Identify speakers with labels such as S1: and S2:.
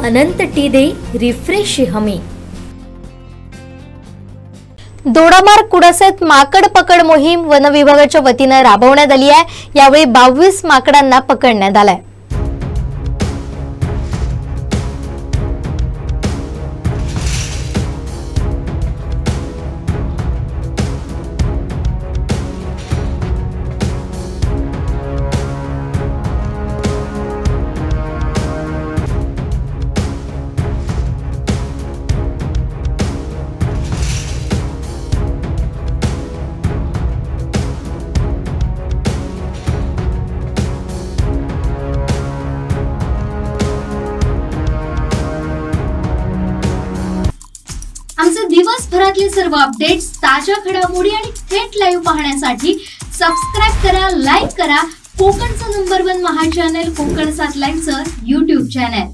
S1: अनंत T दे refresh हमी.
S2: दोडामार्ग कुडासत माकड पकड मोहीम वन विभागाच्या वतीने राबवण्यात आली आहे. यावेळी 22 माकडांना पकडण्यात आलाय.
S3: आमचे दिवसभरातले सर्व अपडेट्स, ताज्या घडामोडी आणि थेट लाईव्ह पाहण्यासाठी सबस्क्राईब करा, लाईक करा कोकणचं नंबर 1 महा चॅनल कोकण 7 लाईव्हचं YouTube चॅनल.